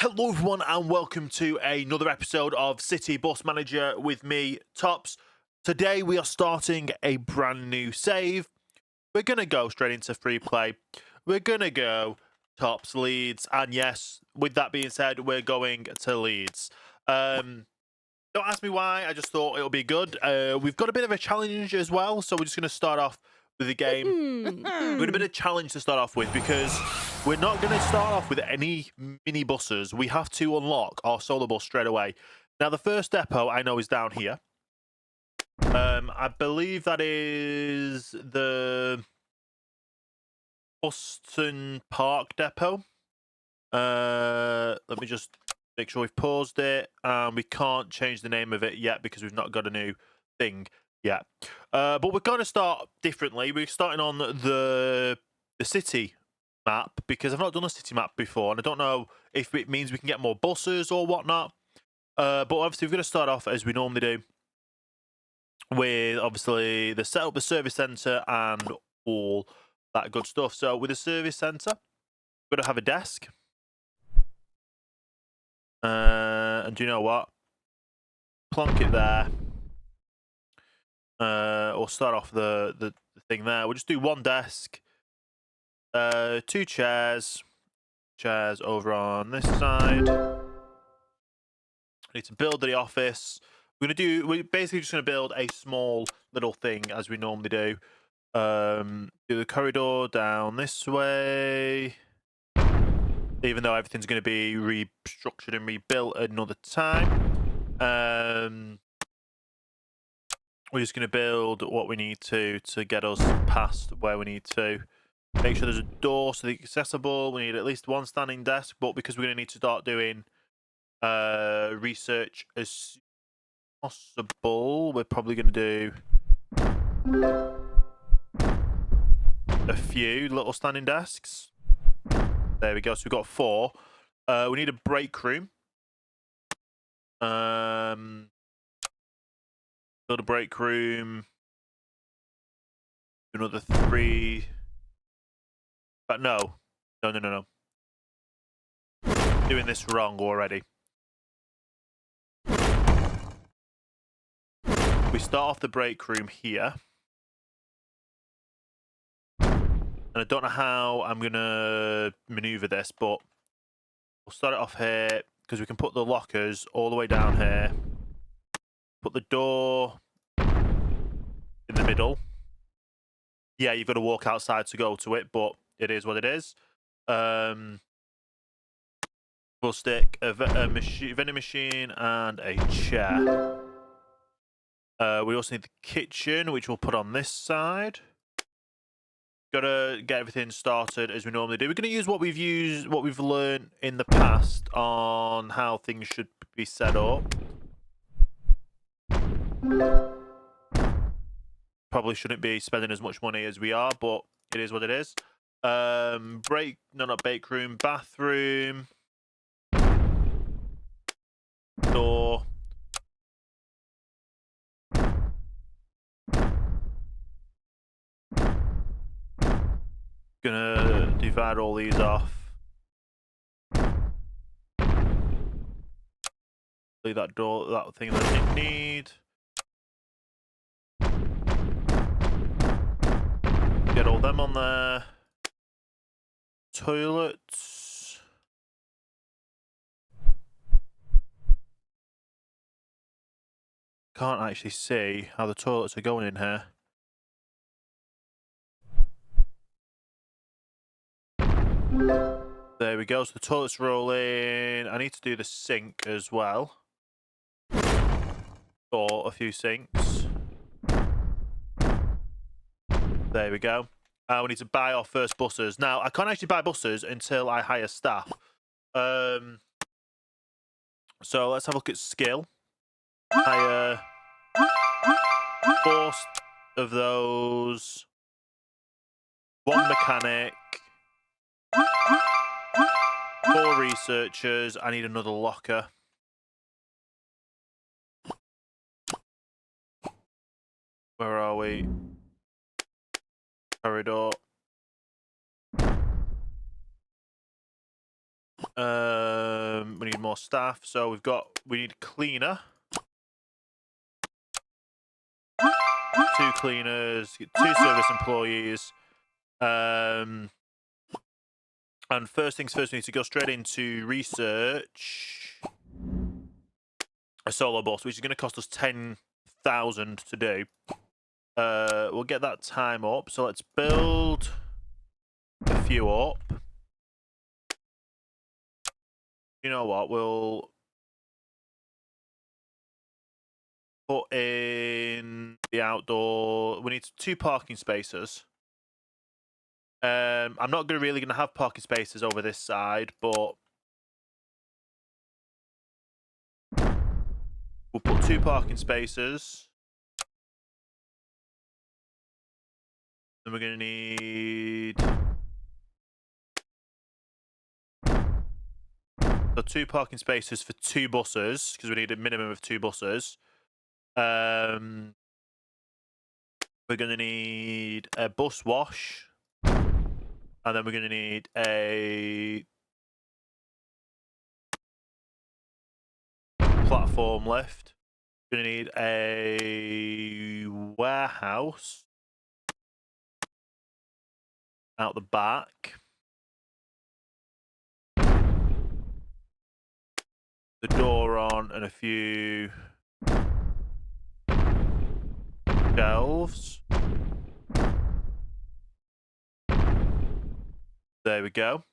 Hello, everyone, and welcome to another episode of City Bus Manager with me, Tops. Today, we are starting a brand new save. We're going to go straight into free play. We're going to go Tops Leeds. And yes, with that being said, we're going to Leeds. Don't ask me why. I just thought it'll be good. We've got a bit of a challenge as well. So we're just going to start off with the game. We've got a bit of challenge to start off with because we're not going to start off with any mini buses. We have to unlock our solo bus straight away. Now, the first depot I know is down here. I believe that is the Buston Park depot. Let me just make sure we've paused it. We can't change the name of it yet because we've not got a new thing yet. But we're going to start differently. We're starting on the city map because I've not done a city map before, and I don't know if it means we can get more buses or whatnot. But obviously, we're going to start off as we normally do with obviously the setup, the service centre, and all that good stuff. So with the service centre, we're going to have a desk. And do you know what? Plonk it there. We'll start off the thing there. We'll just do one desk, two chairs over on this side. I need to build the office. We're basically just gonna build a small little thing as we normally do. Do the corridor down this way. Even though everything's gonna be restructured and rebuilt another time. We're just gonna build what we need to get us past where we need to. Make sure there's a door so it's accessible. We need at least one standing desk, but because we're gonna need to start doing research as soon as possible, we're probably gonna do a few little standing desks. There we go. So we've got 4. We need a break room. Build a break room. Another 3. But no. Doing this wrong already. We start off the break room here. And I don't know how I'm going to maneuver this, but we'll start it off here because we can put the lockers all the way down here. Put the door in the middle. Yeah, you've got to walk outside to go to it, but it is what it is. We'll stick a vending machine and a chair. We also need the kitchen, which we'll put on this side. Got to get everything started as we normally do. We're going to use what we've learned in the past on how things should be set up. Probably shouldn't be spending as much money as we are, but it is what it is. Not bake room, bathroom, door. Gonna divide all these off. Leave that door, that thing that I didn't need. Get all them on there. Toilets. Can't actually see how the toilets are going in here. There we go. So the toilets roll in. I need to do the sink as well. Or a few sinks. There we go. We need to buy our first buses. Now, I can't actually buy buses until I hire staff. So let's have a look at skill. Hire 4 of those. 1 mechanic. 4 researchers. I need another locker. Where are we? Corridor. need more staff. So we need a cleaner. 2 cleaners, 2 service employees. And first things first, we need to go straight into research a solo bus, which is going to cost us 10,000 to do. We'll get that time up. So let's build a few up. You know what? We'll put in the outdoor. We need 2 parking spaces. I'm not really gonna have parking spaces over this side, but we'll put 2 parking spaces. Then we're gonna need so 2 parking spaces for 2 buses because we need a minimum of 2 buses. We're gonna need a bus wash, and then we're gonna need a platform lift. We're gonna need a warehouse out the back. The door on and a few shelves. There we go.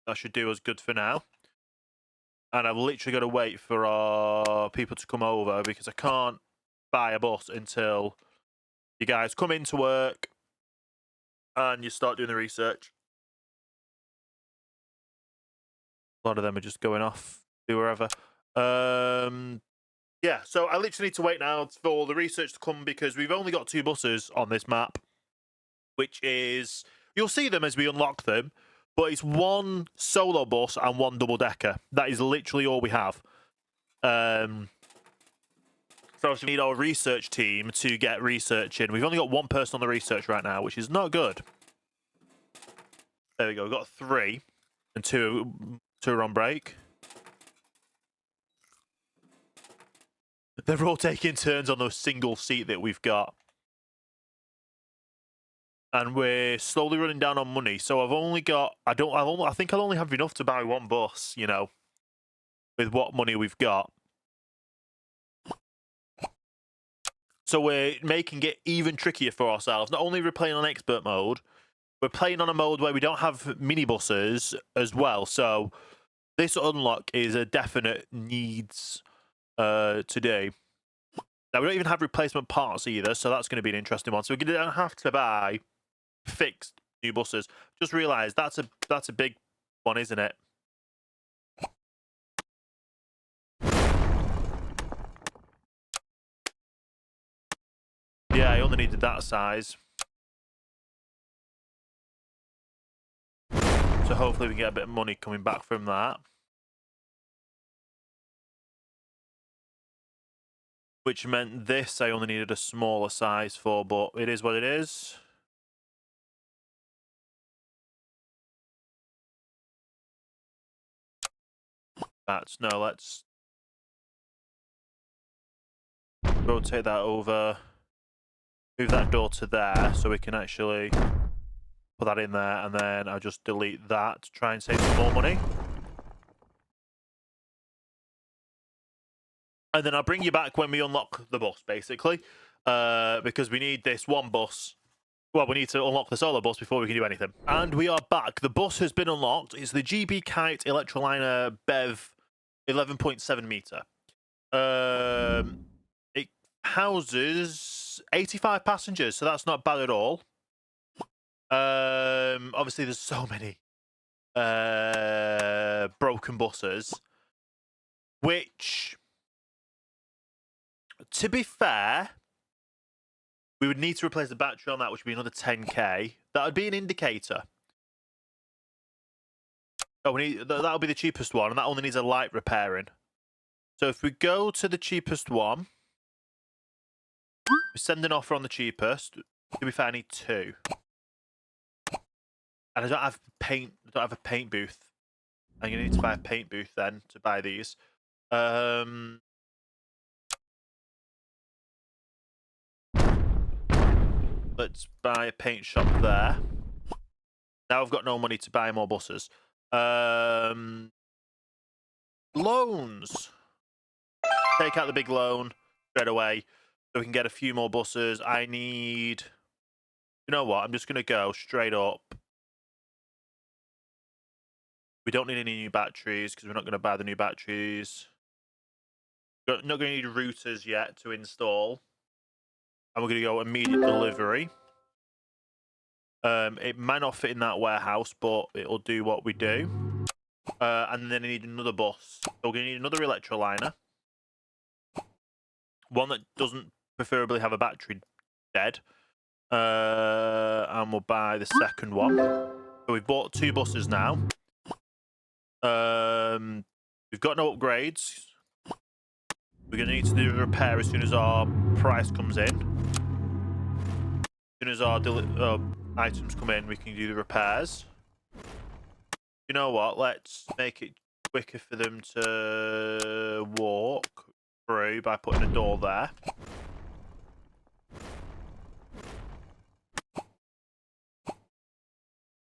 That should do us good for now. And I've literally got to wait for our people to come over because I can't buy a bus until you guys come into work and you start doing the research. A lot of them are just going off to wherever. Yeah, so I literally need to wait now for the research to come because we've only got 2 buses on this map, which is, you'll see them as we unlock them, but it's 1 solo bus and 1 double decker. That is literally all we have. So we need our research team to get researching. We've only got 1 person on the research right now, which is not good. There we go. We've got 3 and 2 are on break. They're all taking turns on the single seat that we've got. And we're slowly running down on money. So I've only got, I think I'll only have enough to buy 1 bus, you know, with what money we've got. So we're making it even trickier for ourselves. Not only are we playing on expert mode, we're playing on a mode where we don't have minibuses as well. So this unlock is a definite needs today. Now, we don't even have replacement parts either, so that's going to be an interesting one. So we're going to have to buy fixed new buses. Just realised that's a big one, isn't it? Yeah, I only needed that size. So hopefully we can get a bit of money coming back from that. Which meant this I only needed a smaller size for, but it is what it is. Let's rotate that over. Move that door to there so we can actually put that in there, and then I'll just delete that to try and save some more money. And then I'll bring you back when we unlock the bus, basically, because we need this 1 bus. Well, we need to unlock the solo bus before we can do anything. And we are back. The bus has been unlocked. It's the GB Kite Electroliner BEV 11.7 meter. It houses 85 passengers, so that's not bad at all. Obviously, there's so many broken buses, which, to be fair, we would need to replace the battery on that, which would be another 10k. That would be an indicator. Oh, that'll be the cheapest one, and that only needs a light repairing. So if we go to the cheapest one, we send an offer on the cheapest. To be fair, I need 2. And I don't have paint. I don't have a paint booth. I'm going to need to buy a paint booth then to buy these. Let's buy a paint shop there. Now I've got no money to buy more buses. Loans. Take out the big loan straight away so we can get a few more buses. I need... You know what? I'm just going to go straight up. We don't need any new batteries because we're not going to buy the new batteries. We're not going to need routers yet to install. And we're going to go immediate delivery. It might not fit in that warehouse, but it'll do what we do. And then I need another bus. So we're going to need another electroliner. One that doesn't preferably have a battery dead. And we'll buy the second one. So we've bought 2 buses now. We've got no upgrades. We're going to need to do a repair as soon as our price comes in. As soon as our items come in, we can do the repairs. You know what? Let's make it quicker for them to walk through by putting a door there.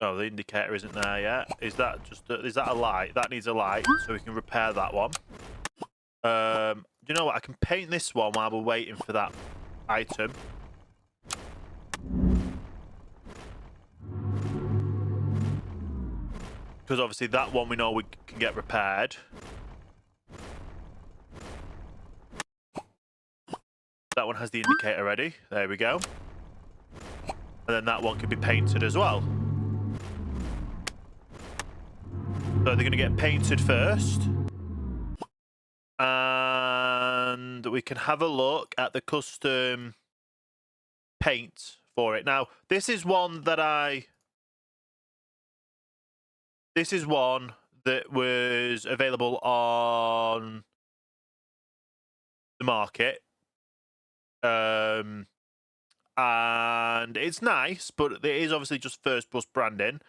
Oh, the indicator isn't there yet. Is that a light? That needs a light, so we can repair that one. Do you know what? I can paint this one while we're waiting for that item. Because obviously that one we know we can get repaired. That one has the indicator ready. There we go. And then that one can be painted as well. So they're going to get painted first. And we can have a look at the custom paint for it. Now, this is one that was available on the market. And it's nice, but it is obviously just first bus branding.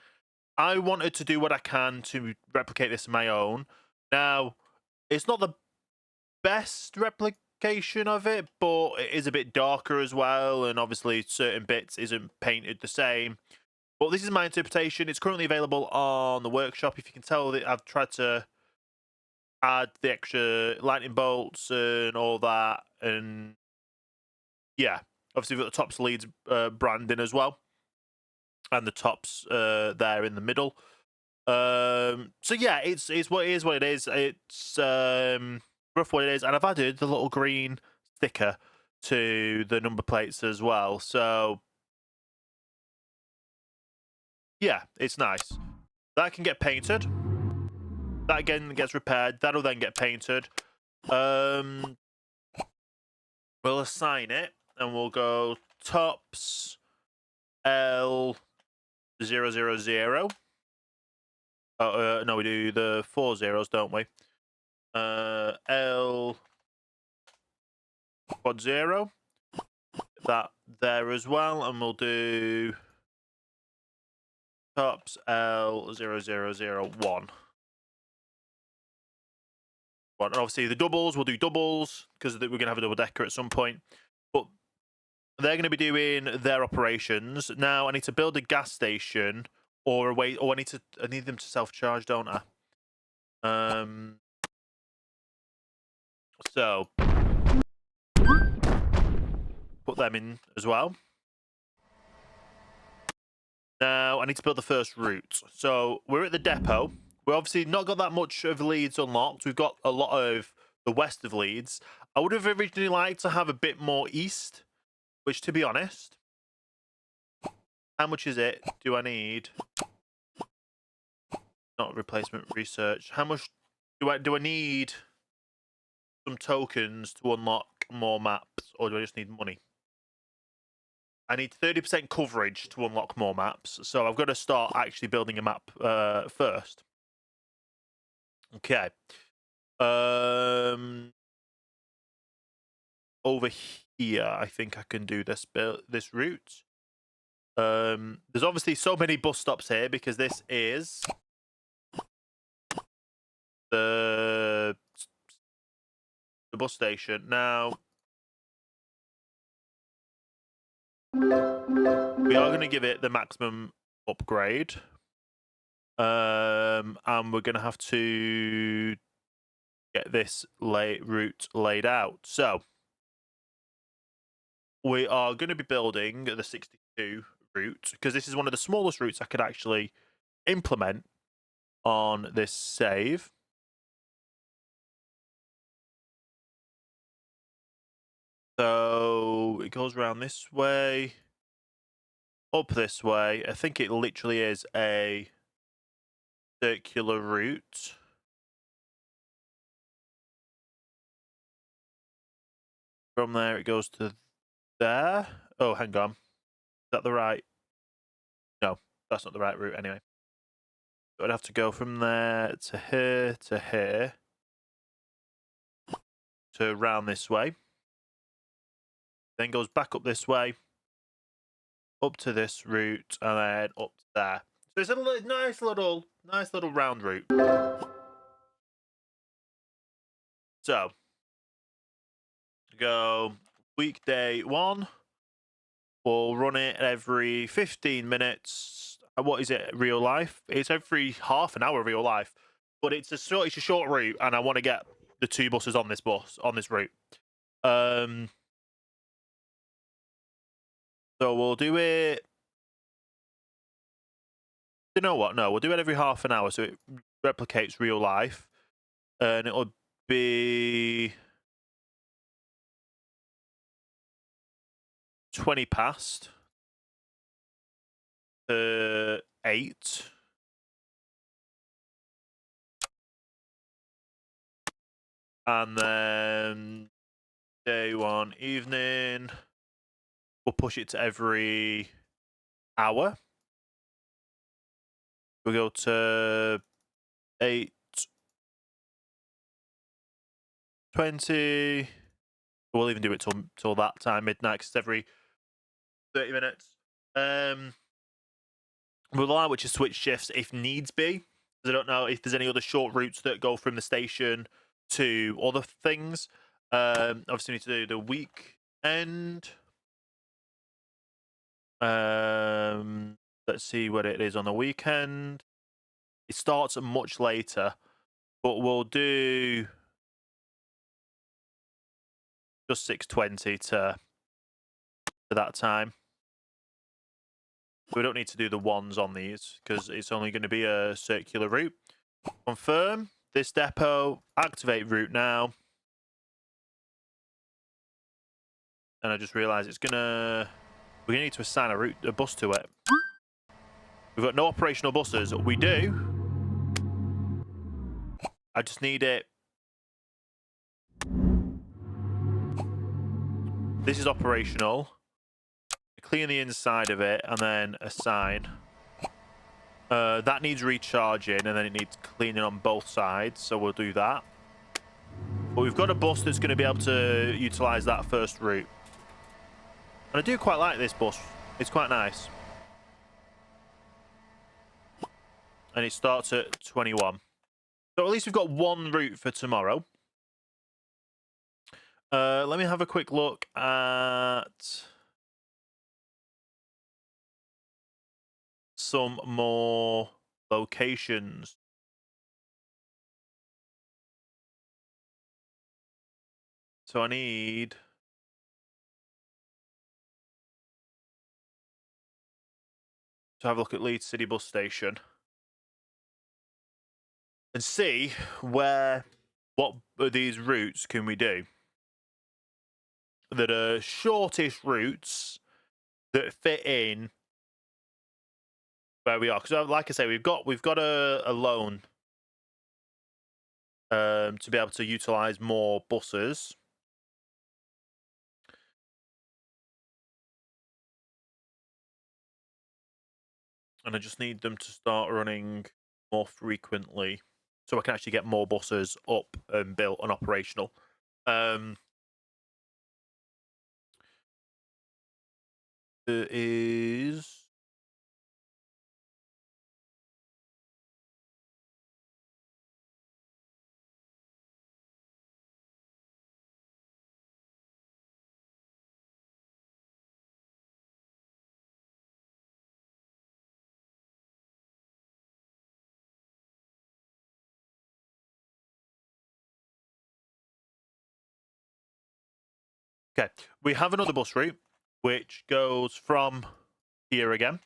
I wanted to do what I can to replicate this in my own. Now, it's not the best replication of it, but it is a bit darker as well, and obviously certain bits isn't painted the same. But this is my interpretation. It's currently available on the workshop. If you can tell that I've tried to add the extra lightning bolts and all that, and yeah, obviously we've got the Tops Leeds branding as well, and the tops there in the middle. So yeah, it's what it is. What it is. It's rough what it is, and I've added the little green sticker to the number plates as well. So yeah, it's nice. That can get painted. That again gets repaired. That'll then get painted. We'll assign it, and we'll go Tops L 000. No, we do the 4 zeros, don't we? L quad 0. That there as well, and we'll do Tops L 0001. And obviously the doubles, we'll do doubles because we're going to have a double decker at some point. But they're going to be doing their operations. Now I need to build a gas station or I need them to self-charge, don't I? So put them in as well. Now I need to build the first route. So we're at the depot. We've obviously not got that much of Leeds unlocked. We've got a lot of the west of Leeds. I would have originally liked to have a bit more east, which, to be honest, how much is it? Do I need? Not replacement research. How much do I need? Some tokens to unlock more maps, or do I just need money? I need 30% coverage to unlock more maps, so I've got to start actually building a map first. Okay. Over here, I think I can do this route. There's obviously so many bus stops here because this is the bus station. Now, we are going to give it the maximum upgrade. And we're going to have to get this route laid out. So, we are going to be building the 62 route, because this is one of the smallest routes I could actually implement on this save. So it goes around this way, up this way. I think it literally is a circular route. From there it goes to there. Oh, hang on. Is that the right? No, that's not the right route anyway. So I'd have to go from there to here, to round this way. Then goes back up this way, up to this route, and then up to there. So it's a nice little round route. So go weekday 1. We'll run it every 15 minutes. What is it? Real life? It's every half an hour real life, but it's a short route, and I want to get the 2 buses on this route. So we'll do it. You know what? No, we'll do it every half an hour, so it replicates real life, and it'll be 20 past 8. And then day 1 evening, we'll push it to every hour. We'll go to 8:20. We'll even do it till that time, midnight, because it's every 30 minutes. We'll allow which is switch shifts if needs be. I don't know if there's any other short routes that go from the station to other things. Obviously, we need to do the weekend. Let's see what it is on the weekend. It starts much later, but we'll do just 6:20 to that time. We don't need to do the ones on these because it's only going to be a circular route. Confirm this depot. Activate route now. And I just realised we're gonna need to assign a bus to it. We've got no operational buses. We do. I just need it. This is operational. Clean the inside of it and then assign. That needs recharging and then it needs cleaning on both sides, so we'll do that. But we've got a bus that's going to be able to utilise that first route. And I do quite like this bus. It's quite nice. And it starts at 21. So at least we've got one route for tomorrow. Let me have a quick look at some more locations. So I need to have a look at Leeds City Bus Station and see what of these routes can we do that are shortish routes that fit in where we are. Because like I say, we've got a loan to be able to utilise more buses. And I just need them to start running more frequently so I can actually get more buses up and built and operational. There is... Okay, we have another bus route which goes from here again,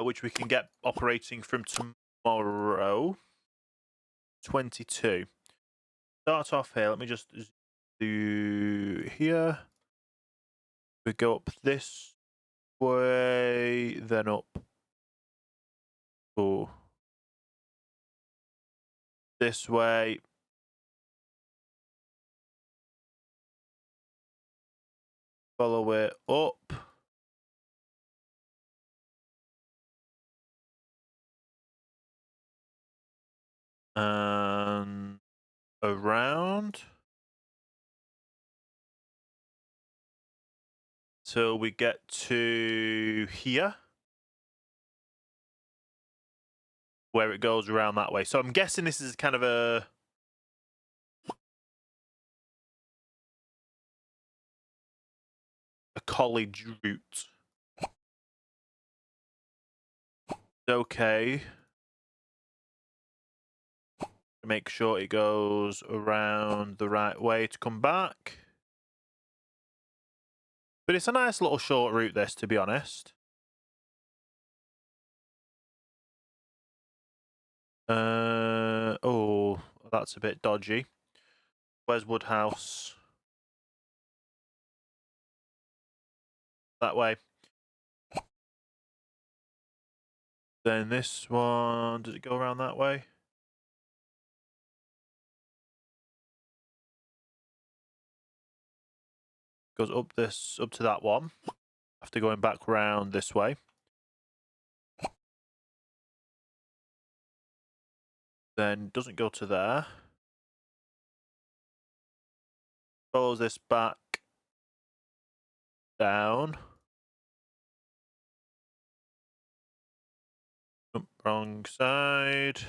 which we can get operating from tomorrow. 22. Start off here. Let me just do here. We go up this way, then up. Oh. This way. Follow it up. And around. Till we get to here. Where it goes around that way. So I'm guessing this is kind of a college route. Okay. Make sure it goes around the right way to come back. But it's a nice little short route, this, to be honest. Oh, that's a bit dodgy. Where's Woodhouse? That way. Then this one, does it go around that way? Goes up to that one. After going back round this way. Then doesn't go to there. Follows this back down. Wrong side.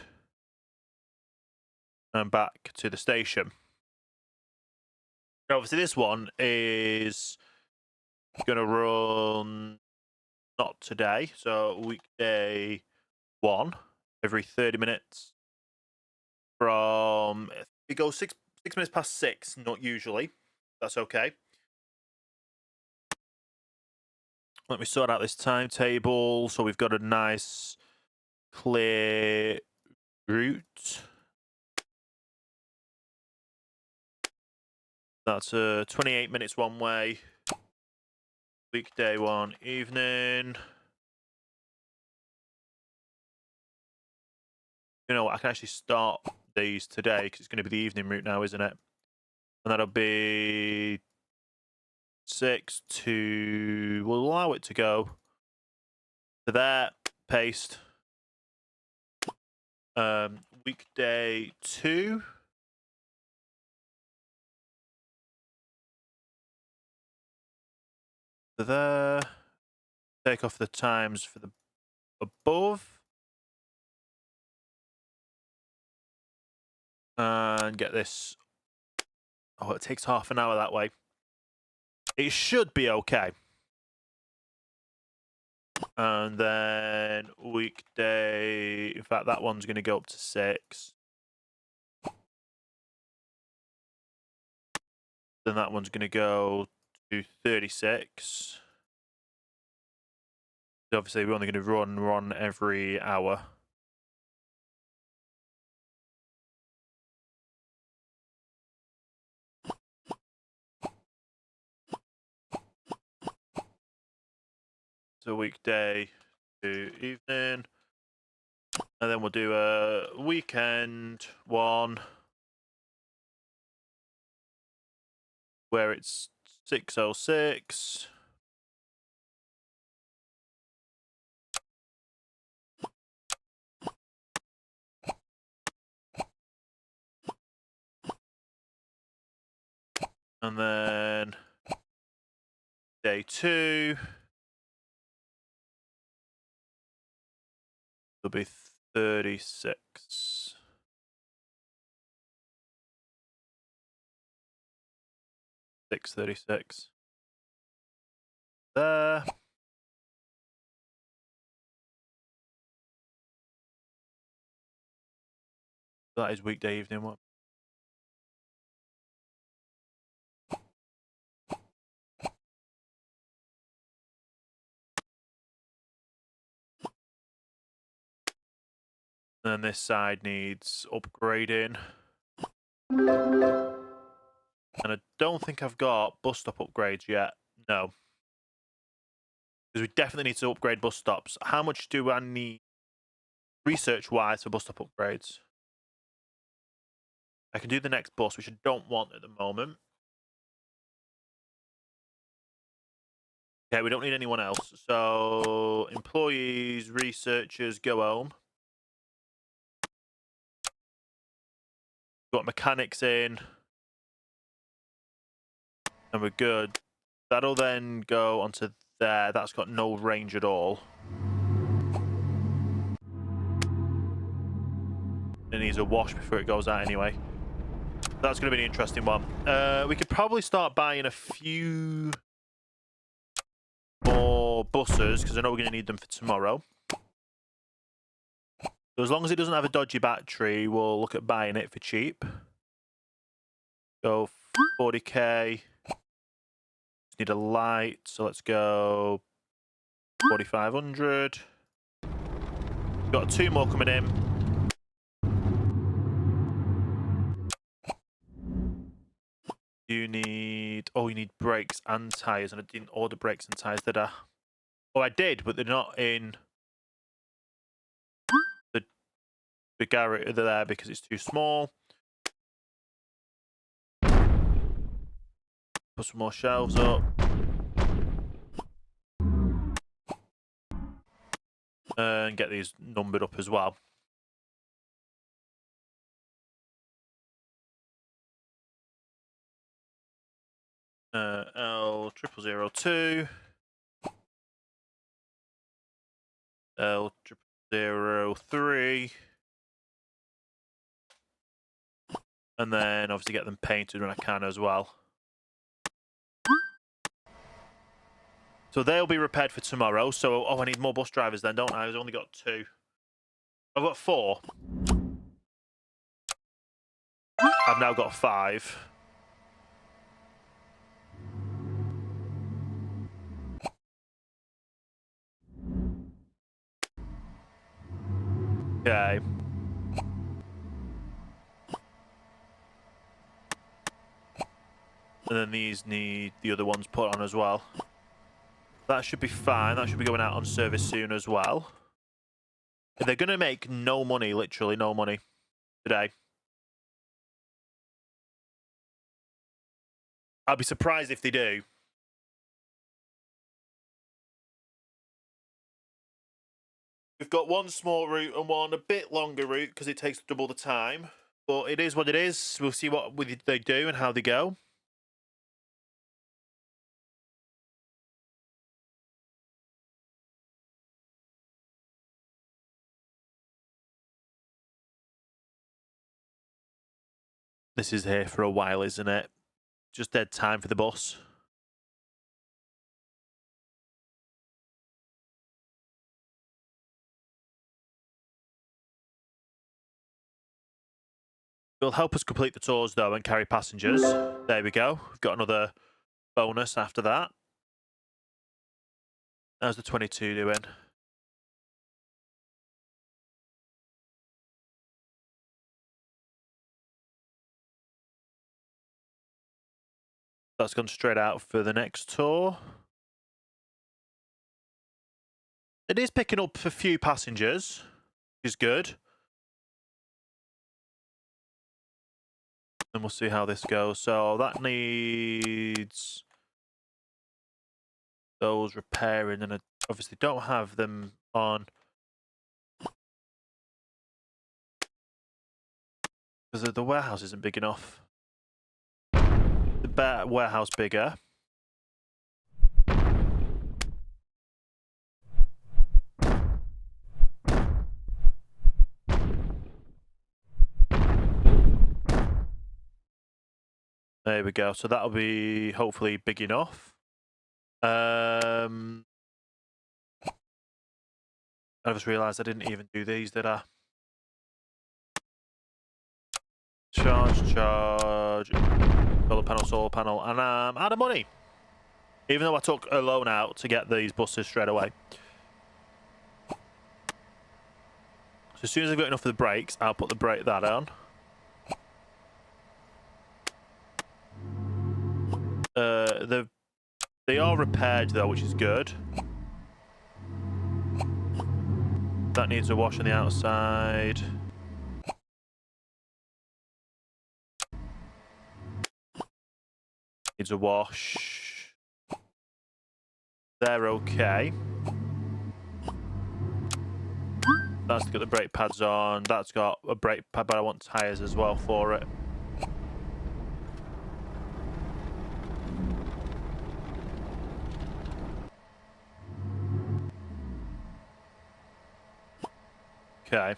And back to the station. Obviously, this one is going to run not today, so weekday 1 every 30 minutes from it goes 6 minutes past 6, not usually. That's okay. Let me sort out this timetable so we've got a nice clear route. That's 28 minutes one way. Weekday 1 evening. You know what? I can actually start these today because it's going to be the evening route now, isn't it? And that'll be 6 to. We'll allow it to go to there. Paste. Weekday 2. To there. Take off the times for the above. And get this. Oh, it takes half an hour that way. It should be okay. And then weekday. In fact, that one's going to go up to 6. Then that one's going to go to 36. Obviously, we're only going to run every hour. So weekday to evening. And then we'll do a weekend 1 where it's 6:06. And then day 2 will be 36. 6:36. There. That is weekday evening 1. then this side needs upgrading. And I don't think I've got bus stop upgrades yet. No. Because we definitely need to upgrade bus stops. How much do I need research-wise for bus stop upgrades? I can do the next bus, which I don't want at the moment. Okay, we don't need anyone else. So, employees, researchers, go home. Got mechanics in. And we're good. That'll then go onto there. That's got no range at all. It needs a wash before it goes out anyway. That's going to be an interesting one. We could probably start buying a few more buses, because I know we're going to need them for tomorrow. So as long as it doesn't have a dodgy battery, we'll look at buying it for cheap. Go 40k. Just need a light, so let's go 4,500. Got 2 more coming in. You need... Oh, you need brakes and tyres, and I didn't order brakes and tyres, did I? Oh, I did, but they're not in the garage there because it's too small. Put some more shelves up. And get these numbered up as well. L0002. L0003. And then obviously get them painted when I can as well. So they'll be repaired for tomorrow. So, oh, I need more bus drivers then, don't I? I've only got 2. I've got 4. I've now got 5. Okay. And then these need the other ones put on as well. That should be fine. That should be going out on service soon as well. They're going to make no money, literally no money today. I'll be surprised if they do. We've got one small route and one a bit longer route because it takes double the time. But it is what it is. We'll see what they do and how they go. This is here for a while, isn't it? Just dead time for the bus. It'll help us complete the tours, though, and carry passengers. There we go. We've got another bonus after that. How's the 22 doing? That's gone straight out for the next tour. It is picking up a few passengers, which is good. And we'll see how this goes. So that needs those repairing, and I obviously don't have them on because the warehouse isn't big enough. The warehouse bigger. There we go. So that'll be hopefully big enough. I just realised I didn't even do these, did I? Charge. Solar panel, and I'm out of money. Even though I took a loan out to get these buses straight away. So as soon as I've got enough of the brakes, I'll put that on. They are repaired though, which is good. That needs a wash on the outside. Needs a wash. They're okay. That's got the brake pads on. That's got a brake pad, but I want tyres as well for it. Okay.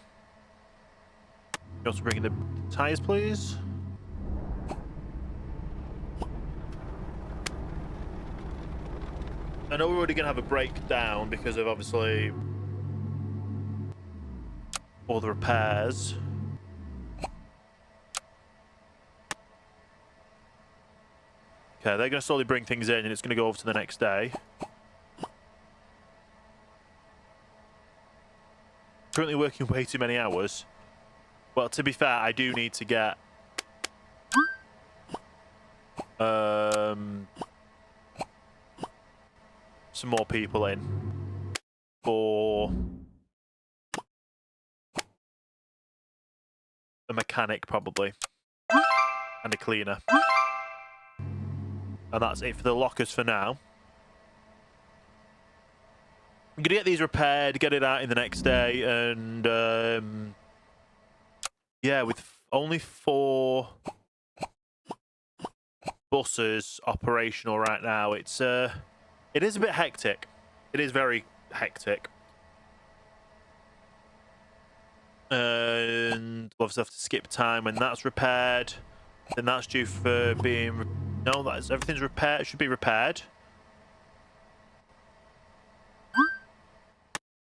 You also bring in the tyres, please. I know we're already going to have a breakdown because of obviously all the repairs. Okay, they're going to slowly bring things in and it's going to go over to the next day. Currently working way too many hours. Well, to be fair, I do need to get some more people in for a mechanic probably and a cleaner. And that's it for the lockers for now. I'm going to get these repaired, get it out in the next day, and yeah, with only 4 buses operational right now, it is a bit hectic. It is very hectic. And we'll obviously have to skip time when that's repaired. Then that's due for being... No, everything's repaired. It should be repaired.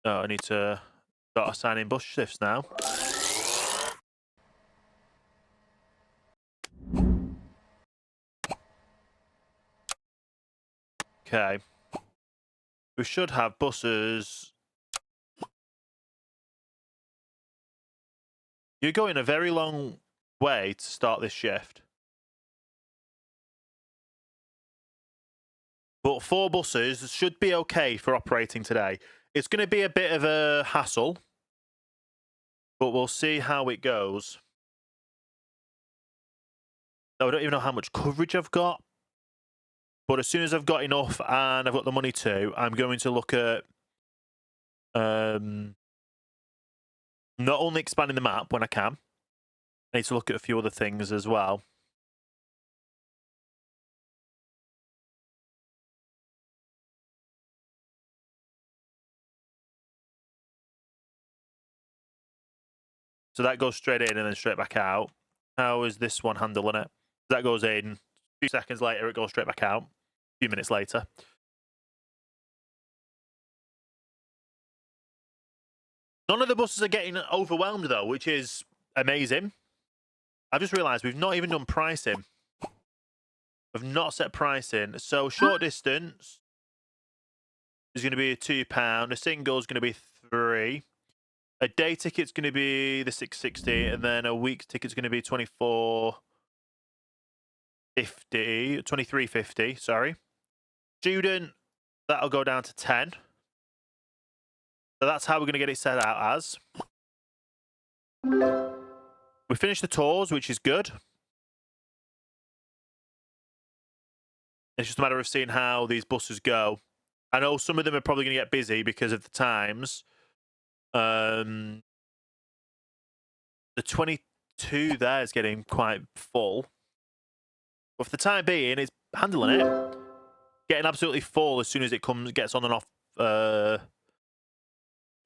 Oh, I need to start assigning bus shifts now. Okay. We should have buses. You're going a very long way to start this shift. But 4 buses should be okay for operating today. It's going to be a bit of a hassle, but we'll see how it goes. I don't even know how much coverage I've got, but as soon as I've got enough and I've got the money to, I'm going to look at not only expanding the map when I can, I need to look at a few other things as well. So that goes straight in and then straight back out. How is this one handling it? That goes in. A few seconds later, it goes straight back out. A few minutes later. None of the buses are getting overwhelmed, though, which is amazing. I've just realised we've not even done pricing. We've not set pricing. So short distance is going to be £2. A single is going to be £3. A day ticket's going to be the $6.60, and then a week's ticket's going to be $23.50. Sorry. Student, that'll go down to 10. So that's how we're going to get it set out as. We finished the tours, which is good. It's just a matter of seeing how these buses go. I know some of them are probably going to get busy because of the times. The 22 there is getting quite full. But for the time being, it's handling it. Getting absolutely full as soon as it gets on and off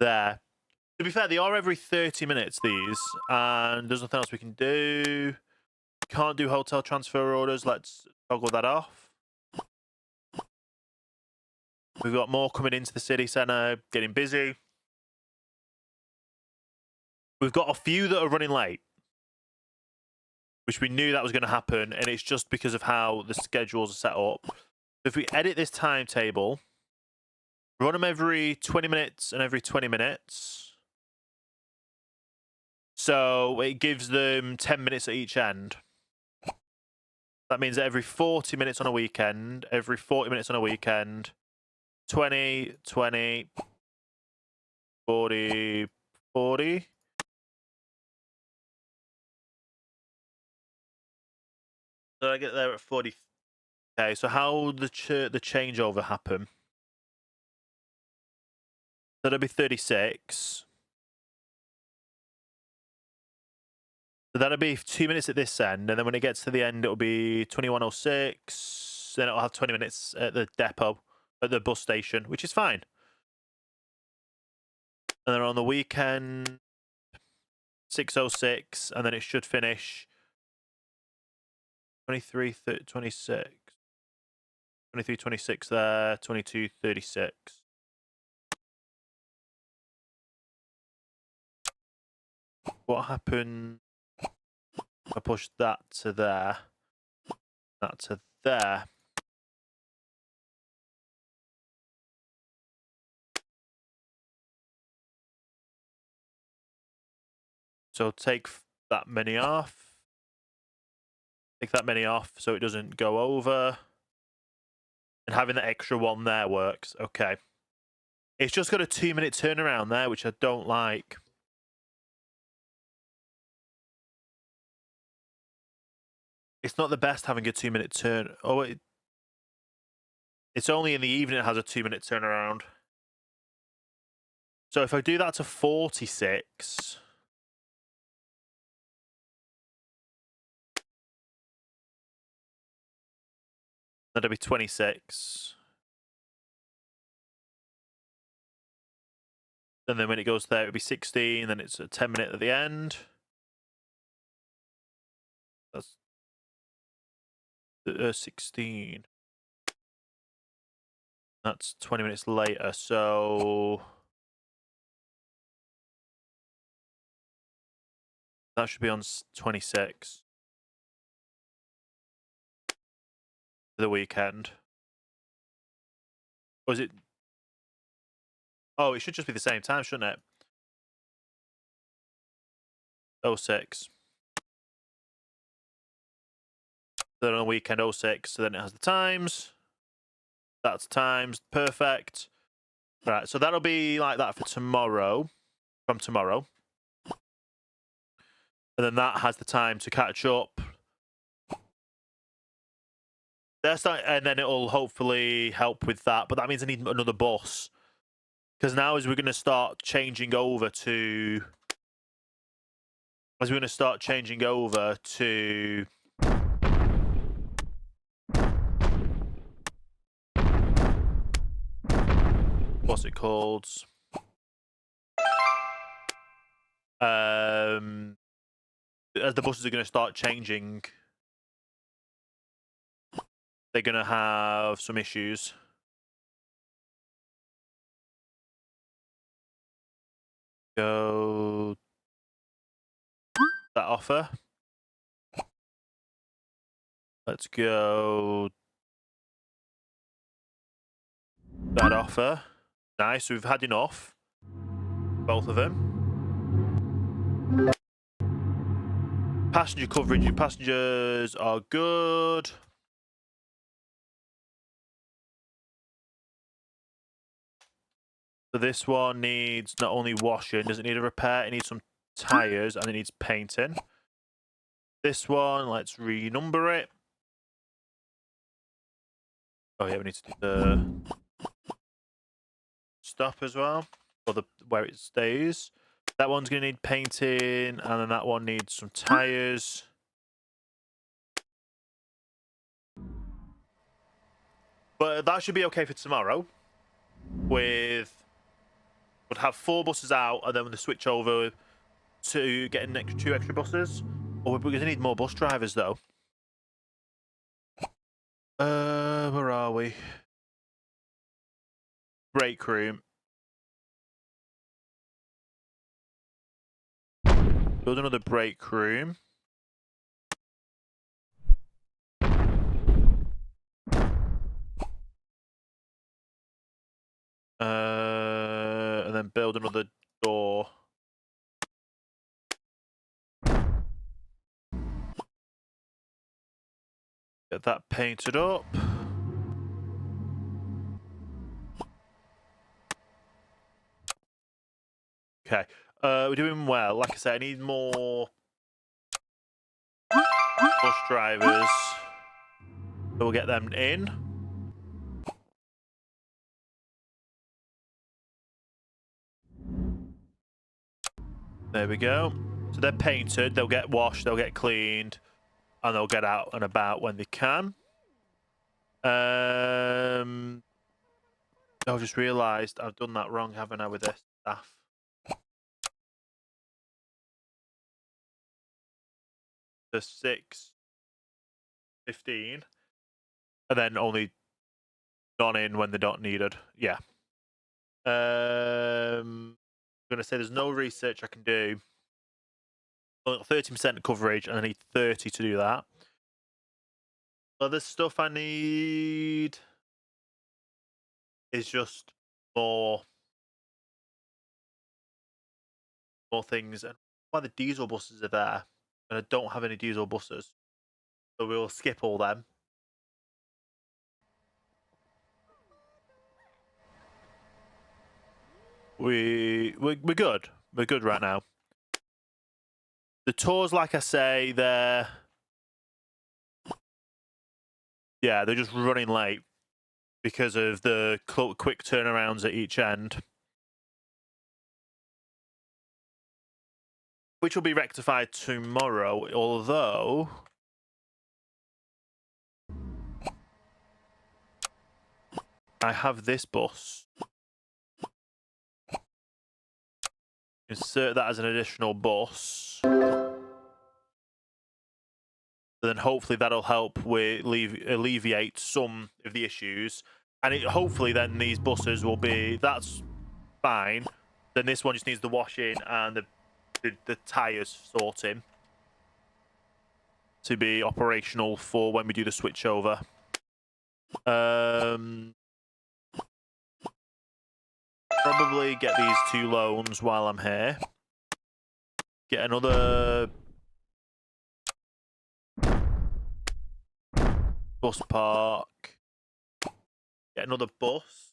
there. To be fair, they are every 30 minutes, these. And there's nothing else we can do. Can't do hotel transfer orders. Let's toggle that off. We've got more coming into the city centre, getting busy. We've got a few that are running late, which we knew that was going to happen, and it's just because of how the schedules are set up. If we edit this timetable, run them every 20 minutes and every 20 minutes. So it gives them 10 minutes at each end. That means that every 40 minutes on a weekend, every 40 minutes on a weekend, 20, 20, 40, 40. So I get there at 40. Okay, so how the changeover happen? So that'll be 36. So that'll be 2 minutes at this end, and then when it gets to the end, it'll be 21:06. Then it'll have 20 minutes at the depot, at the bus station, which is fine. And then on the weekend, 6:06, and then it should finish 23, 30, 26. 23, 26 there, 22, 36. What happened? I pushed that to there, that to there. So take that many off. Take that many off so it doesn't go over. And having that extra one there works. Okay. It's just got a 2-minute turnaround there, which I don't like. It's not the best having a 2-minute turn. Oh, it's only in the evening it has a 2-minute turnaround. So if I do that to 46, that'll be 26. And then when it goes there, it'll be 16. Then it's a 10-minute at the end. That's 16. That's 20 minutes later. So that should be on 26 for the weekend. Or is it? Oh, it should just be the same time, shouldn't it? 06. Then on the weekend, 06. So then it has the times. That's times. Perfect. Right, so that'll be like that for tomorrow. From tomorrow. And then that has the time to catch up. And then it'll hopefully help with that. But that means I need another bus. Because now as we're going to start changing over to... What's it called? As the buses are going to start changing, they're going to have some issues. Go that offer. Let's go that offer. Nice, we've had enough. Both of them. Passenger coverage, your passengers are good. So this one needs not only washing, does it need a repair? It needs some tyres and it needs painting. This one, let's renumber it. Oh yeah, we need to do the stop as well, or where it stays. That one's going to need painting, and then that one needs some tyres. But that should be okay for tomorrow. We'd have 4 buses out, and then we'll switch over to getting 2 extra buses. Oh, we're going to need more bus drivers, though. Where are we? Break room. Build another break room. And then build another door. Get that painted up. Okay, we're doing well. Like I said, I need more bus drivers. So we'll get them in. There we go. So they're painted, they'll get washed, they'll get cleaned, and they'll get out and about when they can. I've just realised I've done that wrong, haven't I, with this staff? The 6:15, and then only gone in when they're not needed. Yeah. I'm gonna say there's no research I can do. 30% coverage, and I need 30 to do that. Other stuff I need is just more things. And why the diesel buses are there, and I don't have any diesel buses, so we'll skip all them. We're good. We're good right now. The tours, like I say, they're just running late because of the quick turnarounds at each end, which will be rectified tomorrow, although I have this bus. Insert that as an additional bus. Then hopefully that'll help with alleviate some of the issues. And hopefully then these buses will be, that's fine. Then this one just needs the washing and the tyres sorting to be operational for when we do the switchover. Probably get these 2 loans while I'm here. Get another bus park. Get another bus.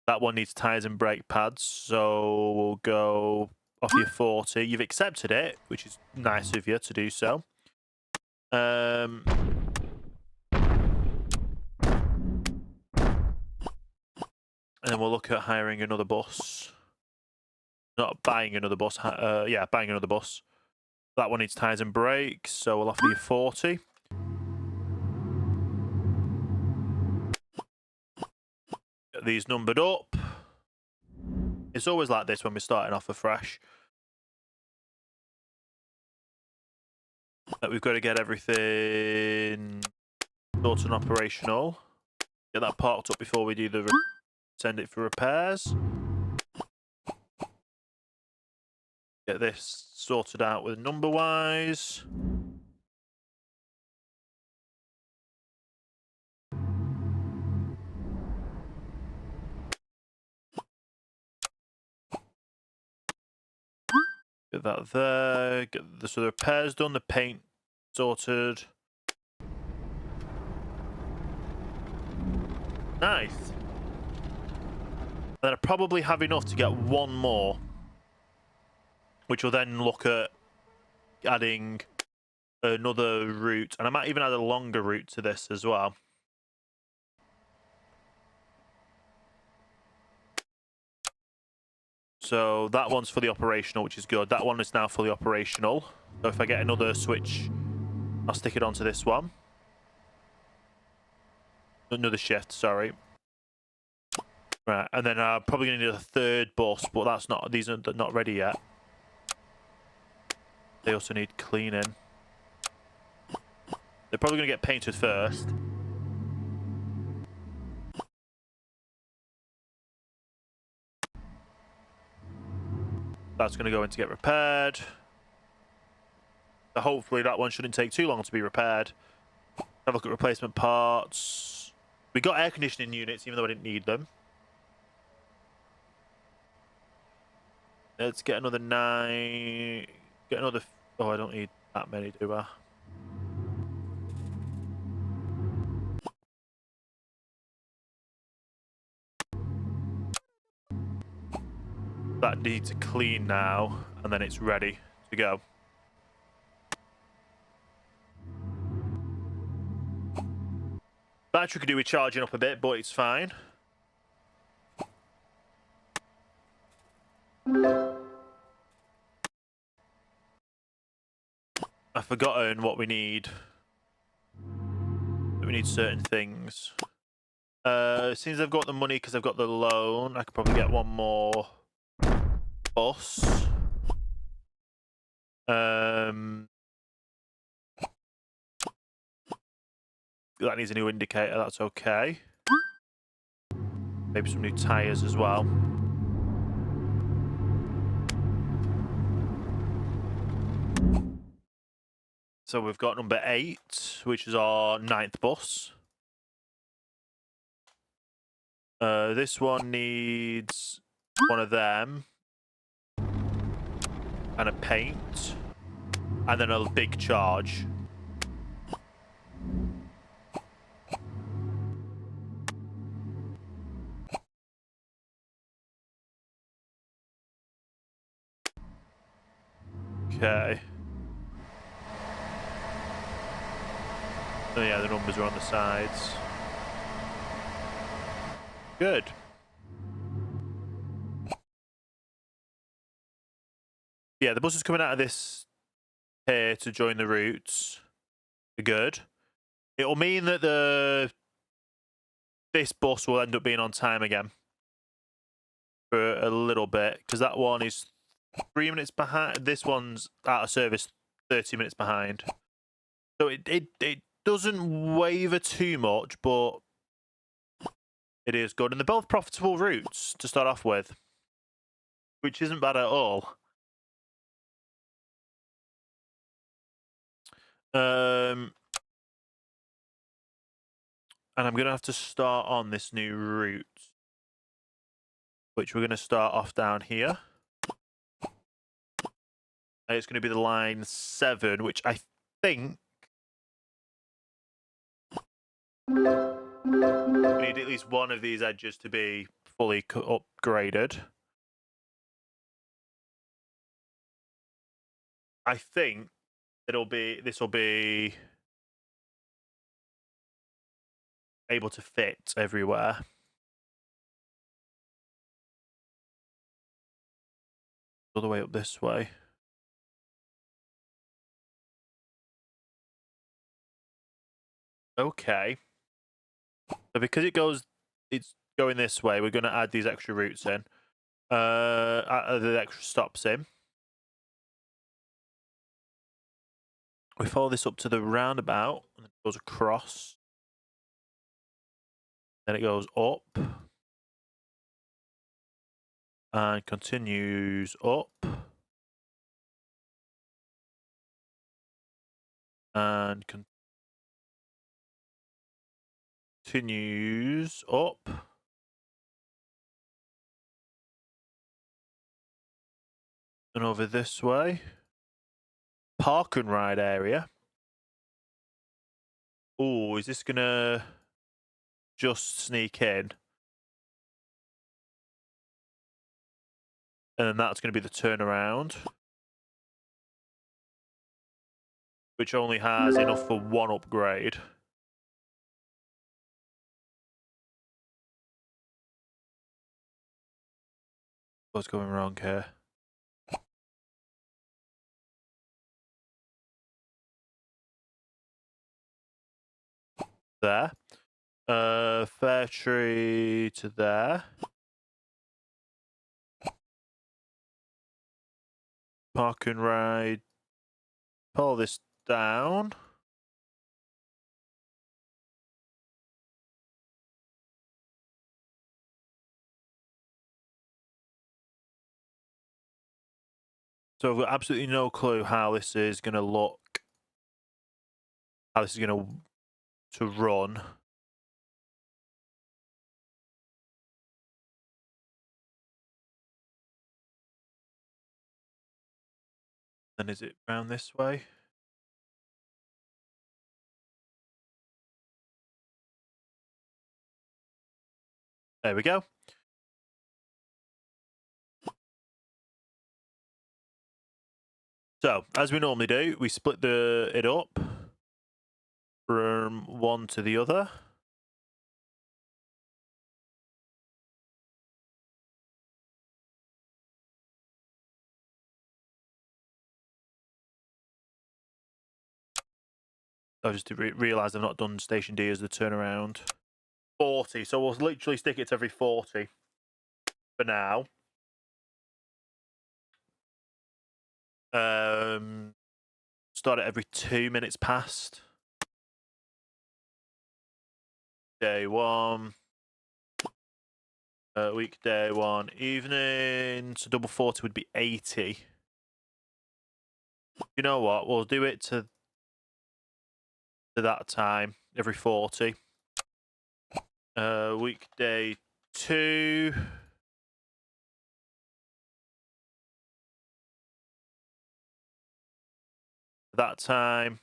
That one needs tyres and brake pads, so we'll go off your 40. You've accepted it, which is nice of you to do so. And then we'll look at hiring another bus. Not buying another bus. Yeah, buying another bus. That one needs tyres and brakes, so we'll offer you 40. Get these numbered up. It's always like this when we're starting off afresh. We've got to get everything sorted and operational. Get that parked up before we do send it for repairs. Get this sorted out with number-wise. Get that there. Get the repairs done. The paint sorted. Nice. And then I probably have enough to get one more, which will then look at adding another route, and I might even add a longer route to this as well. So that one's fully operational, which is good. That one is now fully operational. So if I get another switch, I'll stick it onto this one. Another shift, sorry. Right, and then I'm probably going to need a 3rd bus, but that's not. These are not ready yet. They also need cleaning. They're probably going to get painted first. That's going to go in to get repaired. So hopefully that one shouldn't take too long to be repaired. Have a look at replacement parts. We got air conditioning units, even though I didn't need them. Let's get another 9. Get another. Oh, I don't need that many, do I? That needs to clean now, and then it's ready to go. Battery could do with charging up a bit, but it's fine. I've forgotten what we need. We need certain things. Since I've got the money because I've got the loan, I could probably get one more bus. That needs a new indicator, that's okay. Maybe some new tyres as well. So we've got number 8, which is our 9th bus. This one needs one of them. And a paint. And then a big charge. Okay. Oh yeah, the numbers are on the sides. Good. Yeah, the bus is coming out of this here to join the routes. Good. It'll mean that this bus will end up being on time again for a little bit, because that one is 3 minutes behind. This one's out of service 30 minutes behind. So it doesn't waver too much, but it is good. And they're both profitable routes to start off with, which isn't bad at all. And I'm going to have to start on this new route, which we're going to start off down here. And it's going to be the line 7, which I think we need at least one of these edges to be fully upgraded. I think this will be able to fit everywhere. All the way up this way. Okay. So because it's going this way, we're going to add these extra routes in. The extra stops in. We follow this up to the roundabout, and it goes across. Then it goes up. And continues up. And continues up. And over this way. Park and ride area. Oh, is this gonna just sneak in? And then that's gonna be the turnaround, which only has enough for one upgrade. What's going wrong here? There. Fair tree to there. Park and ride. Pull this down. So I've got absolutely no clue how this is going to look. How this is going to run. Then is it round this way? There we go. So, as we normally do, we split it up from one to the other. I just realised I've not done Station D as the turnaround. 40, so we'll literally stick it to every 40 for now. Start it every 2 minutes past. Day 1. Weekday 1 evening. So double 40 would be 80. You know what? We'll do it to that time, every 40. Weekday 2. That time.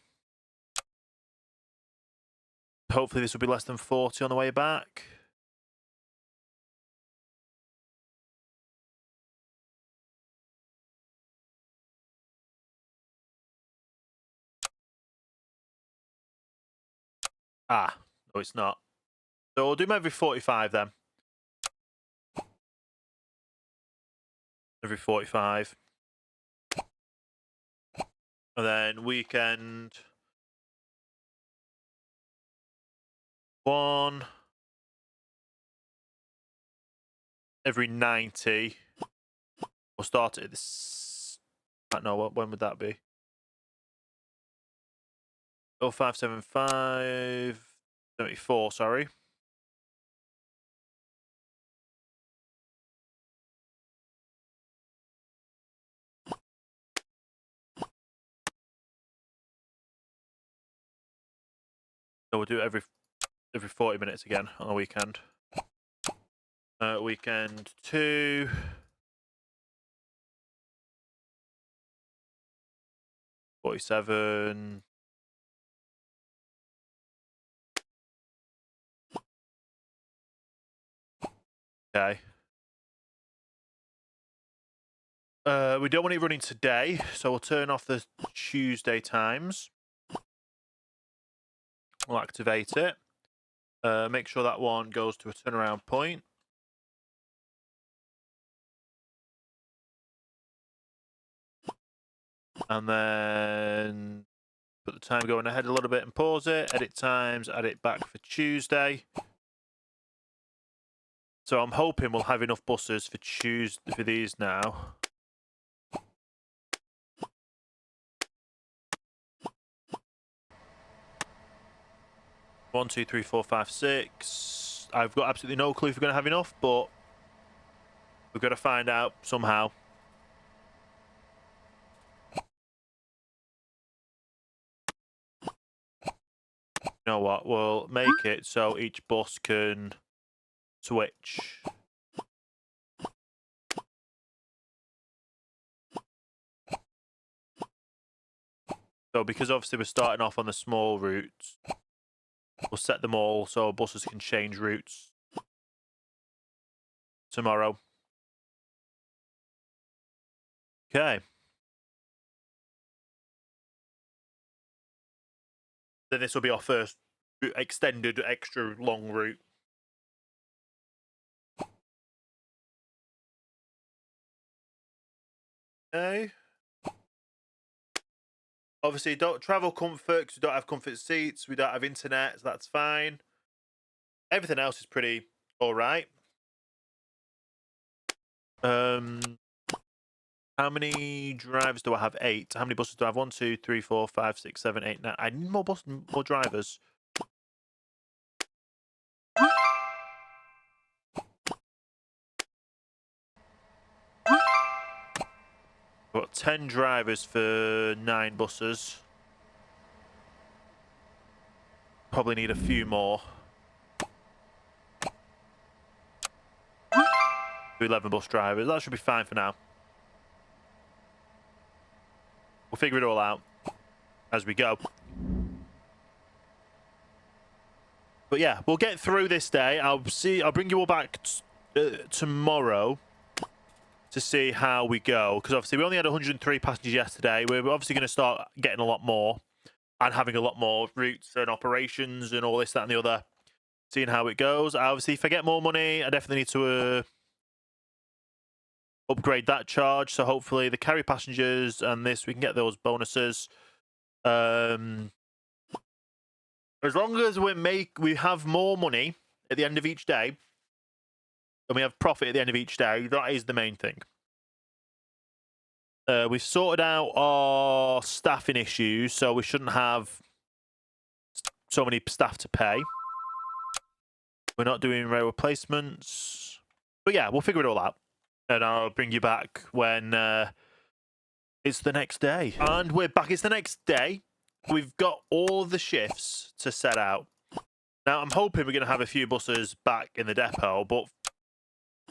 Hopefully this will be less than 40 on the way back. Ah, no, it's not. So we'll do them every 45 then. Every 45. And then weekend 1. Every 90. We'll start it at this. I don't know, when would that be? 0575. 74, sorry. So we'll do it every 40 minutes again on the weekend. Weekend 2. $47. Okay. We don't want it running today, so we'll turn off the Tuesday times. We'll activate it. Make sure that one goes to a turnaround point. And then put the time going ahead a little bit and pause it. Edit times, add it back for Tuesday. So I'm hoping we'll have enough buses for Tuesday for these now. One, two, three, four, five, six. I've got absolutely no clue if we're going to have enough, but we've got to find out somehow. You know what? We'll make it so each bus can switch. So because obviously we're starting off on the small routes, we'll set them all so buses can change routes tomorrow. Okay. Then this will be our first extended, extra long route. Okay. Obviously, don't travel comfort because we don't have comfort seats. We don't have internet, so that's fine. Everything else is pretty all right. How many drivers do I have? 8. How many buses do I have? 1, 2, 3, 4, 5, 6, 7, 8, 9. I need more drivers. Got 10 drivers for 9 buses. Probably need a few more. 11 bus drivers. That should be fine for now. We'll figure it all out as we go. But yeah, we'll get through this day. I'll bring you all back tomorrow to see how we go. Because obviously we only had 103 passengers yesterday. We're obviously going to start getting a lot more and having a lot more routes and operations and all this, that, and the other. Seeing how it goes. Obviously, if I get more money, I definitely need to upgrade that charge. So hopefully the carry passengers and this, we can get those bonuses. As long as we have more money at the end of each day, and we have profit at the end of each day, that is the main thing. We've sorted out our staffing issues, so we shouldn't have so many staff to pay. We're not doing rail replacements. But yeah, we'll figure it all out. And I'll bring you back when it's the next day. And we're back. It's the next day. We've got all the shifts to set out. Now, I'm hoping we're going to have a few buses back in the depot, but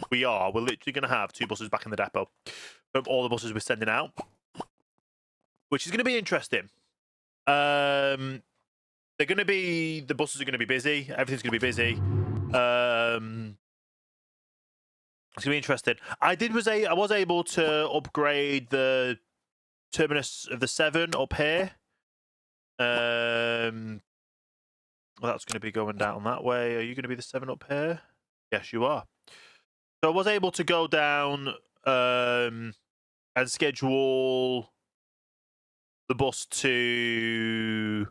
we're literally going to have 2 buses back in the depot from all the buses we're sending out, which is going to be interesting. The buses are going to be busy. Everything's going to be busy. It's going to be interesting. I was able to upgrade the terminus of the 7 up here. Well, that's going to be going down that way. Are you going to be the 7 up here? Yes, you are. So I was able to go down and schedule the bus to...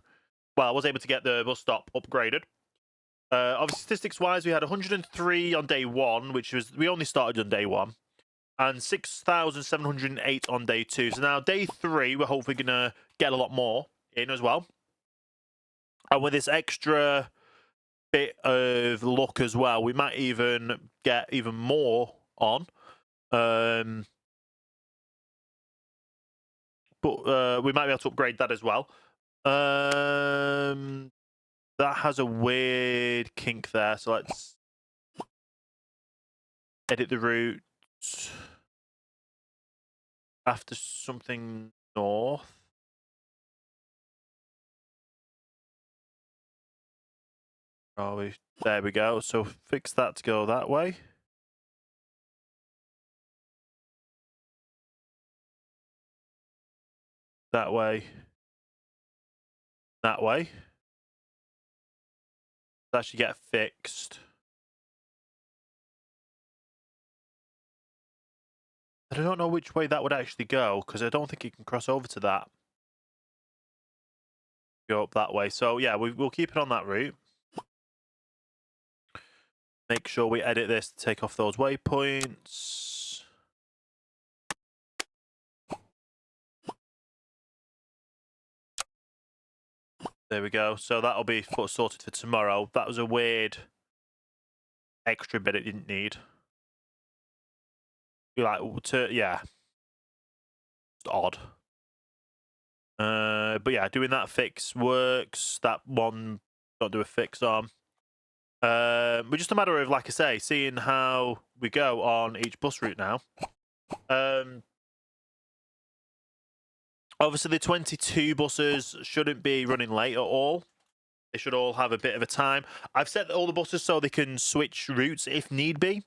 Well, I was able to get the bus stop upgraded. Obviously, statistics-wise, we had 103 on day 1, which was... We only started on day 1. And 6,708 on day 2. So now day 3, we're hopefully going to get a lot more in as well. And with this extra bit of luck as well, we might even get even more on. But we might be able to upgrade that as well. That has a weird kink there. So let's edit the route after something north. Oh, there we go. So fix that to go that way. That way. That way. That should get fixed. I don't know which way that would actually go, because I don't think it can cross over to that. Go up that way. So yeah, we'll keep it on that route. Make sure we edit this to take off those waypoints. There we go. So that'll be sorted for tomorrow. That was a weird extra bit it didn't need. Yeah. Just odd. But yeah, doing that fix works. That one, don't do a fix on. But just a matter of, like I say, seeing how we go on each bus route now. Obviously, the 22 buses shouldn't be running late at all. They should all have a bit of a time. I've set all the buses so they can switch routes if need be.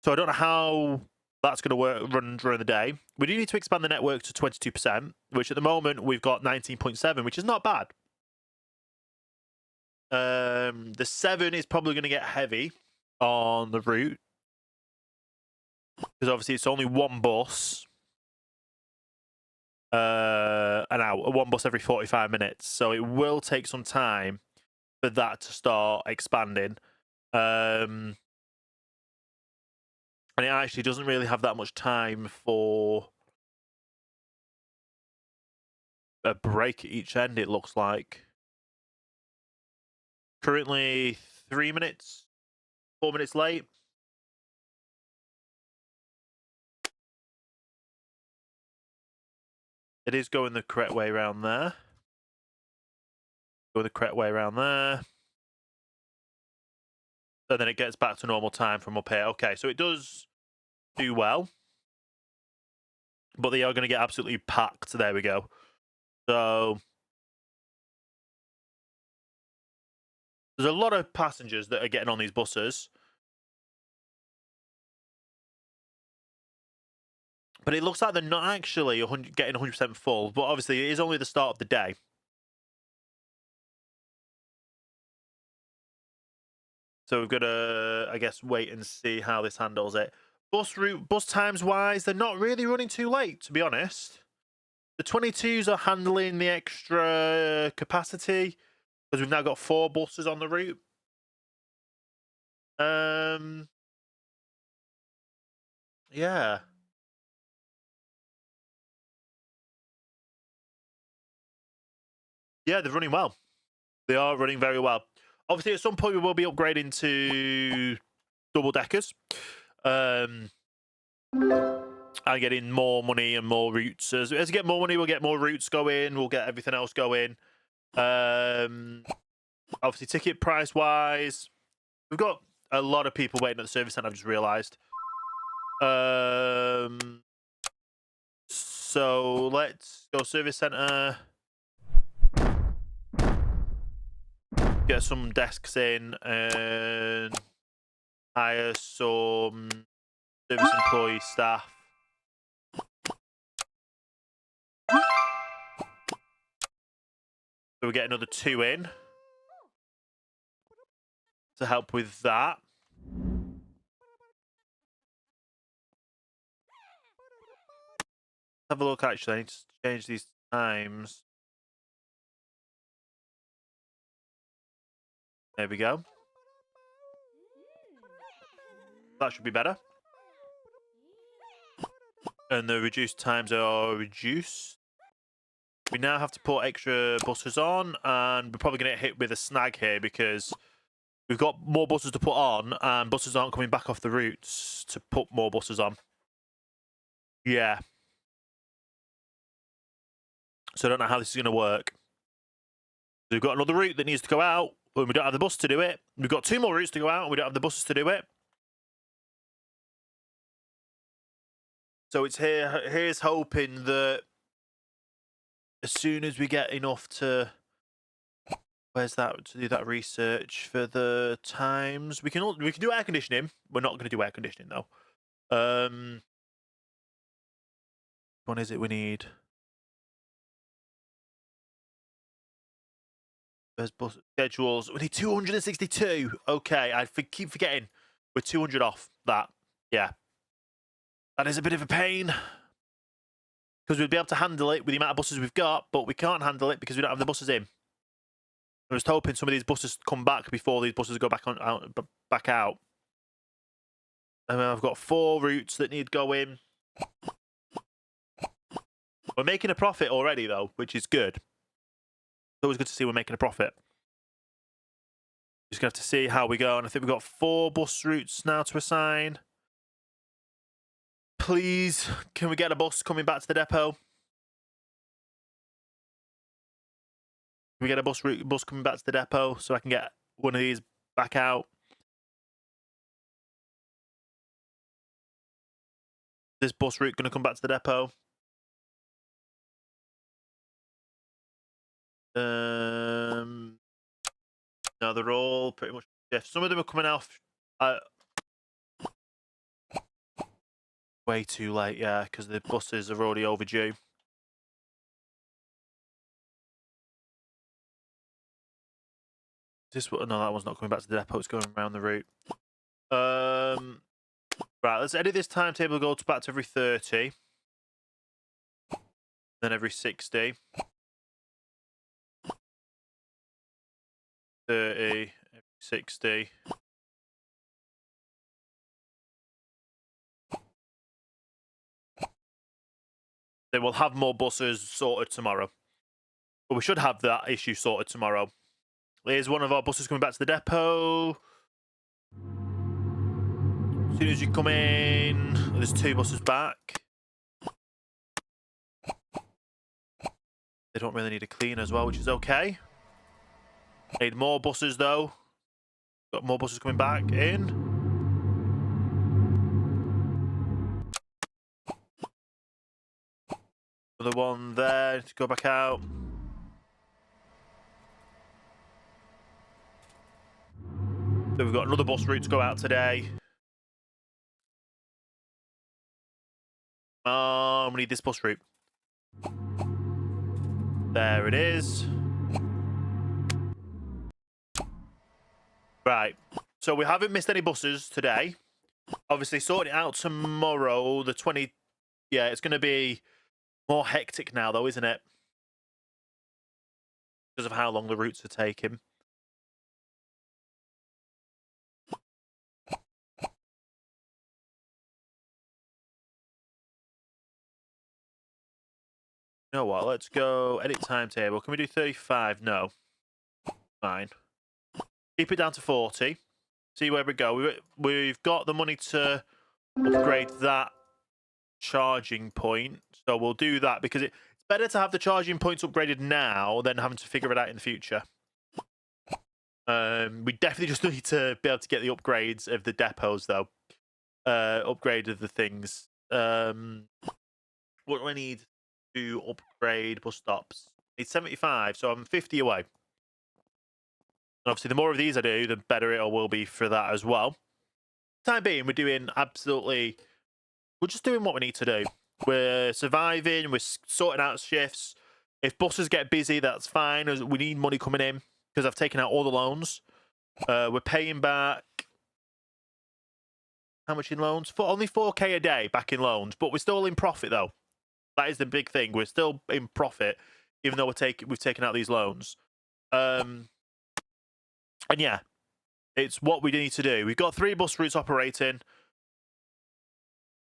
So I don't know how that's going to run during the day. We do need to expand the network to 22%, which at the moment we've got 19.7, which is not bad. The 7 is probably going to get heavy on the route, because obviously it's only one bus an hour, one bus every 45 minutes. So it will take some time for that to start expanding. And it actually doesn't really have that much time for a break at each end, it looks like. Currently 3 minutes, 4 minutes late. It is going the correct way around there. Go the correct way around there. And then it gets back to normal time from up here. Okay, so it does do well. But they are going to get absolutely packed. There we go. So There's a lot of passengers that are getting on these buses. But it looks like they're not actually getting 100% full. But obviously, it is only the start of the day. So we've got to, I guess, wait and see how this handles it. Bus times wise, they're not really running too late, to be honest. The 22s are handling the extra capacity because we've now got 4 buses on the route. Yeah. Yeah, they're running well. They are running very well. Obviously, at some point, we will be upgrading to double deckers. And getting more money and more routes. As we get more money, we'll get more routes going. We'll get everything else going. Obviously, ticket price wise, we've got a lot of people waiting at the service centre. I've just realised. So let's go service centre. Get some desks in and hire some service employee staff. So we get another 2 in to help with that. Have a look, actually. I need to change these times. There we go. That should be better. And the reduced times are reduced. We now have to put extra buses on, and we're probably going to get hit with a snag here because we've got more buses to put on, and buses aren't coming back off the routes to put more buses on. Yeah. So I don't know how this is going to work. We've got another route that needs to go out, and we don't have the bus to do it. We've got 2 more routes to go out, and we don't have the buses to do it. So it's here's hoping that as soon as we get enough to... Where's that? To do that research for the times. We can do air conditioning. We're not going to do air conditioning, though. What is it we need? There's bus schedules. We need 262. Okay, I keep forgetting. We're 200 off that. Yeah. That is a bit of a pain. Because we'd be able to handle it with the amount of buses we've got, but we can't handle it because we don't have the buses in. I'm just hoping some of these buses come back before these buses go back out. And then I've got 4 routes that need going. We're making a profit already, though, which is good. It's always good to see we're making a profit. Just going to have to see how we go. And I think we've got 4 bus routes now to assign. Please, can we get a bus coming back to the depot? Can we get a bus coming back to the depot so I can get one of these back out? This bus route going to come back to the depot? No, they're all pretty much shifts. Some of them are coming off way too late, yeah, because the buses are already overdue. No, that one's not coming back to the depot. It's going around the route. Right, let's edit this timetable. Go back to every 30, then every 60, 30, every 60. Then we'll have more buses sorted tomorrow. But we should have that issue sorted tomorrow. Here's one of our buses coming back to the depot. As soon as you come in, there's 2 buses back. They don't really need a clean as well, which is okay. Need more buses, though. Got more buses coming back in. Another one there to go back out. So we've got another bus route to go out today. We need this bus route. There it is. Right. So we haven't missed any buses today. Obviously, sorting it out tomorrow, the 20... Yeah, it's going to be more hectic now, though, isn't it? Because of how long the routes are taking. You know what? Let's go edit timetable. Can we do 35? No. Fine. Keep it down to 40. See where we go. We've got the money to upgrade that charging point. So we'll do that because it's better to have the charging points upgraded now than having to figure it out in the future. We definitely just need to be able to get the upgrades of the depots, though. Upgrade of the things. What do I need to upgrade bus stops? It's 75, so I'm 50 away. And obviously, the more of these I do, the better it will be for that as well. Time being, we're doing absolutely... We're just doing what we need to do. We're surviving. We're sorting out shifts. If buses get busy, that's fine. We need money coming in because I've taken out all the loans. We're paying back... How much in loans? Only 4k a day back in loans, but we're still in profit, though. That is the big thing. We're still in profit, even though we've taken out these loans. And yeah, it's what we need to do. We've got 3 bus routes operating.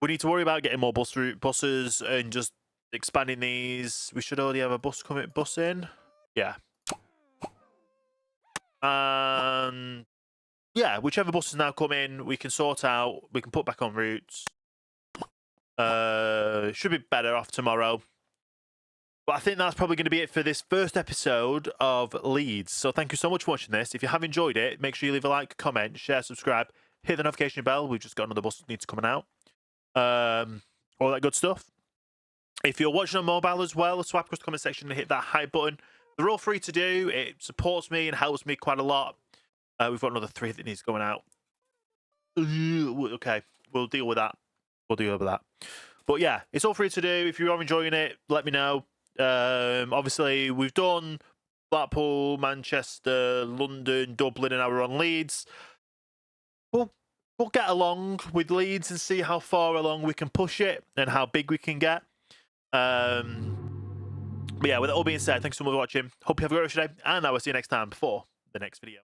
We need to worry about getting more buses and just expanding these. We should already have a bus in. Yeah. And yeah, whichever buses now come in, we can sort out. We can put back on routes. Should be better off tomorrow. But I think that's probably going to be it for this first episode of Leeds. So thank you so much for watching this. If you have enjoyed it, make sure you leave a like, comment, share, subscribe, hit the notification bell. We've just got another bus that needs coming out. All that good stuff. If you're watching on mobile as well, swipe across the comment section and hit that hype button. They're all free to do. It supports me and helps me quite a lot. We've got another 3 that needs going out. Okay, we'll deal with that. But yeah, it's all free to do. If you are enjoying it, let me know. Obviously, we've done Blackpool, Manchester, London, Dublin, and now we're on Leeds. We'll get along with Leeds and see how far along we can push it and how big we can get. But yeah, with that all being said, thanks so much for watching. Hope you have a great rest of your day, and I will see you next time for the next video.